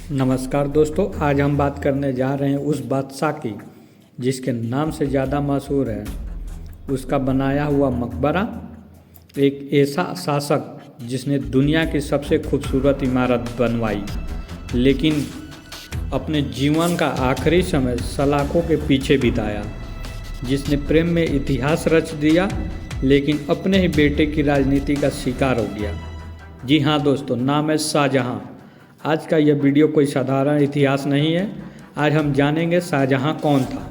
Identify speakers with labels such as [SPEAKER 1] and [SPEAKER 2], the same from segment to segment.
[SPEAKER 1] नमस्कार दोस्तों, आज हम बात करने जा रहे हैं उस बादशाह की जिसके नाम से ज़्यादा मशहूर है उसका बनाया हुआ मकबरा। एक ऐसा शासक जिसने दुनिया की सबसे खूबसूरत इमारत बनवाई, लेकिन अपने जीवन का आखिरी समय सलाखों के पीछे बिताया। जिसने प्रेम में इतिहास रच दिया, लेकिन अपने ही बेटे की राजनीति का शिकार हो गया। जी हाँ दोस्तों, नाम है शाहजहाँ। आज का यह वीडियो कोई साधारण इतिहास नहीं है। आज हम जानेंगे शाहजहाँ कौन था।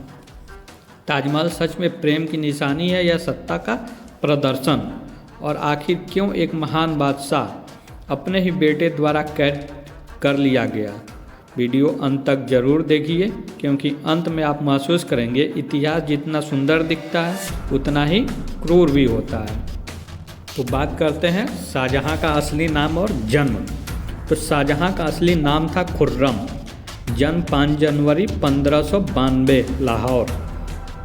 [SPEAKER 1] ताजमहल सच में प्रेम की निशानी है या सत्ता का प्रदर्शन? और आखिर क्यों एक महान बादशाह अपने ही बेटे द्वारा कैद कर लिया गया? वीडियो अंत तक जरूर देखिए, क्योंकि अंत में आप महसूस करेंगे इतिहास जितना सुंदर दिखता है उतना ही क्रूर भी होता है। तो बात करते हैं शाहजहाँ का असली नाम और जन्म। तो शाहजहाँ का असली नाम था खुर्रम। जन्म 5 जनवरी 1592 लाहौर।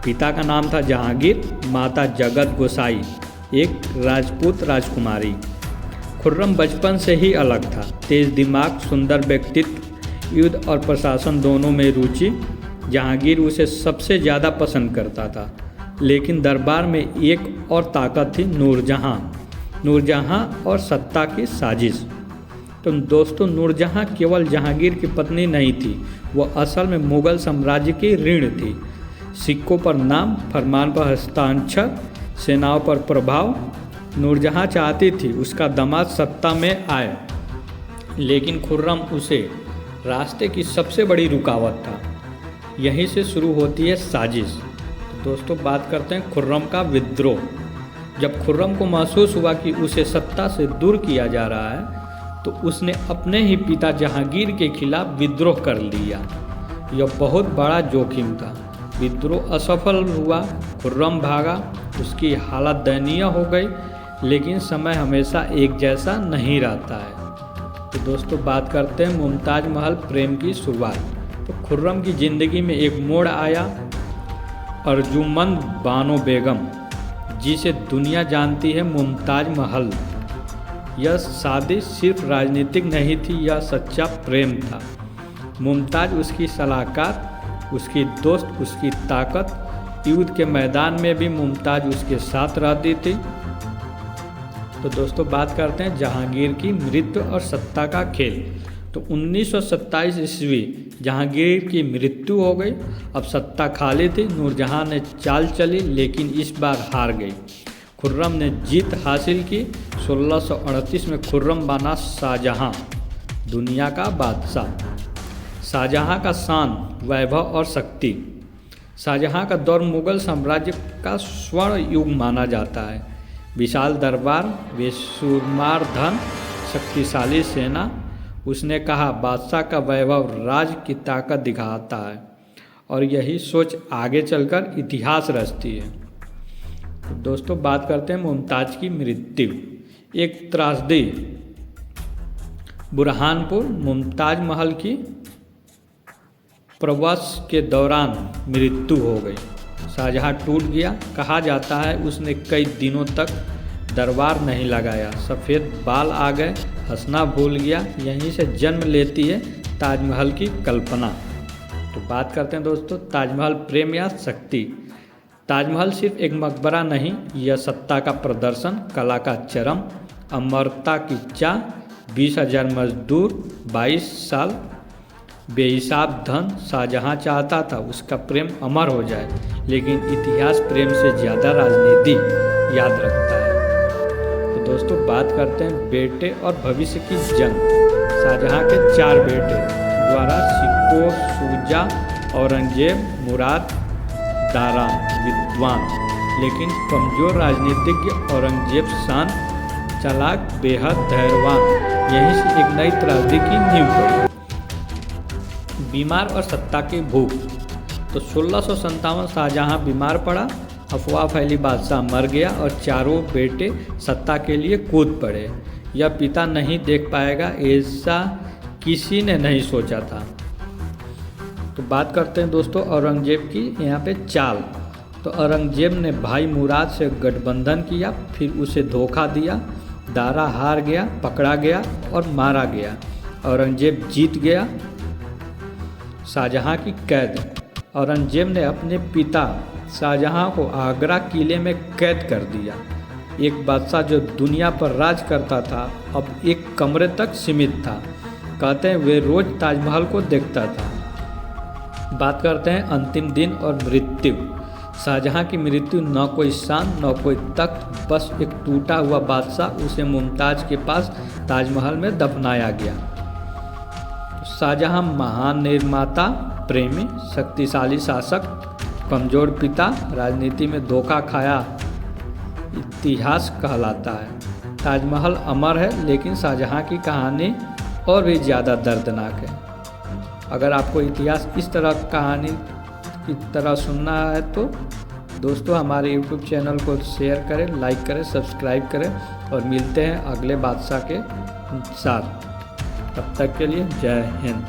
[SPEAKER 1] पिता का नाम था जहांगीर, माता जगत गोसाई, एक राजपूत राजकुमारी। खुर्रम बचपन से ही अलग था। तेज दिमाग, सुंदर व्यक्तित्व, युद्ध और प्रशासन दोनों में रुचि। जहांगीर उसे सबसे ज़्यादा पसंद करता था, लेकिन दरबार में एक और ताकत थी, नूरजहाँ और सत्ता की साजिश। तो दोस्तों, नूरजहाँ केवल जहांगीर की पत्नी नहीं थी, वह असल में मुगल साम्राज्य की ऋण थी। सिक्कों पर नाम, फरमान पर हस्ताक्षर, सेनाओं पर प्रभाव। नूरजहाँ चाहती थी उसका दामाद सत्ता में आए, लेकिन खुर्रम उसे रास्ते की सबसे बड़ी रुकावट था। यहीं से शुरू होती है साजिश। तो दोस्तों, बात करते हैं खुर्रम का विद्रोह। जब खुर्रम को महसूस हुआ कि उसे सत्ता से दूर किया जा रहा है, तो उसने अपने ही पिता जहांगीर के खिलाफ विद्रोह कर लिया। यह बहुत बड़ा जोखिम था। विद्रोह असफल हुआ, खुर्रम भागा, उसकी हालत दयनीय हो गई। लेकिन समय हमेशा एक जैसा नहीं रहता है। तो दोस्तों, बात करते हैं मुमताज महल प्रेम की शुरुआत। तो खुर्रम की ज़िंदगी में एक मोड़ आया। अर्जुमंद बानो बेगम, जिसे दुनिया जानती है मुमताज महल। यह शादी सिर्फ राजनीतिक नहीं थी, यह सच्चा प्रेम था। मुमताज उसकी सलाहकार, उसकी दोस्त, उसकी ताकत। युद्ध के मैदान में भी मुमताज उसके साथ रहती थी। तो दोस्तों, बात करते हैं जहांगीर की मृत्यु और सत्ता का खेल। तो 1927 ईस्वी जहांगीर की मृत्यु हो गई। अब सत्ता खाली थी। नूरजहाँ ने चाल चली, लेकिन इस बार हार गई। खुर्रम ने जीत हासिल की। 1638 में खुर्रम बना शाहजहाँ, दुनिया का बादशाह। शाहजहाँ का शान, वैभव और शक्ति। शाहजहाँ का दौर मुगल साम्राज्य का स्वर्ण युग माना जाता है। विशाल दरबार, बेशुमार धन, शक्तिशाली सेना। उसने कहा, बादशाह का वैभव राज की ताकत दिखाता है, और यही सोच आगे चलकर इतिहास रचती है। तो दोस्तों, बात करते हैं मुमताज की मृत्यु। एक त्रासदी। बुरहानपुर, मुमताज महल की प्रवास के दौरान मृत्यु हो गई। शाहजहाँ टूट गया। कहा जाता है उसने कई दिनों तक दरबार नहीं लगाया। सफ़ेद बाल आ गए, हंसना भूल गया। यहीं से जन्म लेती है ताजमहल की कल्पना। तो बात करते हैं दोस्तों, ताजमहल प्रेम या शक्ति। ताजमहल सिर्फ एक मकबरा नहीं, यह सत्ता का प्रदर्शन, कला का चरम, अमरता की चाह। 20,000 मजदूर, 22 साल, बेहिसाब धन। शाहजहाँ चाहता था उसका प्रेम अमर हो जाए, लेकिन इतिहास प्रेम से ज़्यादा राजनीति याद रखता है। तो दोस्तों, बात करते हैं बेटे और भविष्य की जंग। शाहजहाँ के 4 बेटे द्वारा सिक्को, शुजा, औरंगजेब, मुराद, दारा विद्वान, लेकिन कमजोर राजनीतिज्ञ औरंगजेब शांत, चालाक, बेहद धैर्यवान। यहीं से एक नई त्रासदी की नींव पड़ी। बीमार और सत्ता की भूख। तो 1657 शाहजहाँ बीमार पड़ा। अफवाह फैली बादशाह मर गया, और चारों बेटे सत्ता के लिए कूद पड़े। यह पिता नहीं देख पाएगा, ऐसा किसी ने नहीं सोचा था। तो बात करते हैं दोस्तों औरंगजेब की यहाँ पे चाल। तो औरंगजेब ने भाई मुराद से गठबंधन किया, फिर उसे धोखा दिया। दारा हार गया, पकड़ा गया और मारा गया। औरंगजेब जीत गया, शाहजहां की कैद। औरंगजेब ने अपने पिता शाहजहां को आगरा किले में कैद कर दिया। एक बादशाह जो दुनिया पर राज करता था अब एक कमरे तक सीमित था। कहते हैं वे रोज ताजमहल को देखता था। बात करते हैं अंतिम दिन और मृत्यु। शाहजहां की मृत्यु न कोई शान न कोई तख्त, बस एक टूटा हुआ बादशाह। उसे मुमताज के पास ताजमहल में दफनाया गया। शाहजहां महान निर्माता, प्रेमी, शक्तिशाली शासक, कमजोर पिता, राजनीति में धोखा खाया इतिहास कहलाता है। ताजमहल अमर है, लेकिन शाहजहां की कहानी और भी ज़्यादा दर्दनाक है। अगर आपको इतिहास इस तरह कहानी की तरह सुनना है तो दोस्तों हमारे YouTube चैनल को शेयर करें, लाइक करें, सब्सक्राइब करें और मिलते हैं अगले बादशाह के साथ। तब तक के लिए जय हिंद।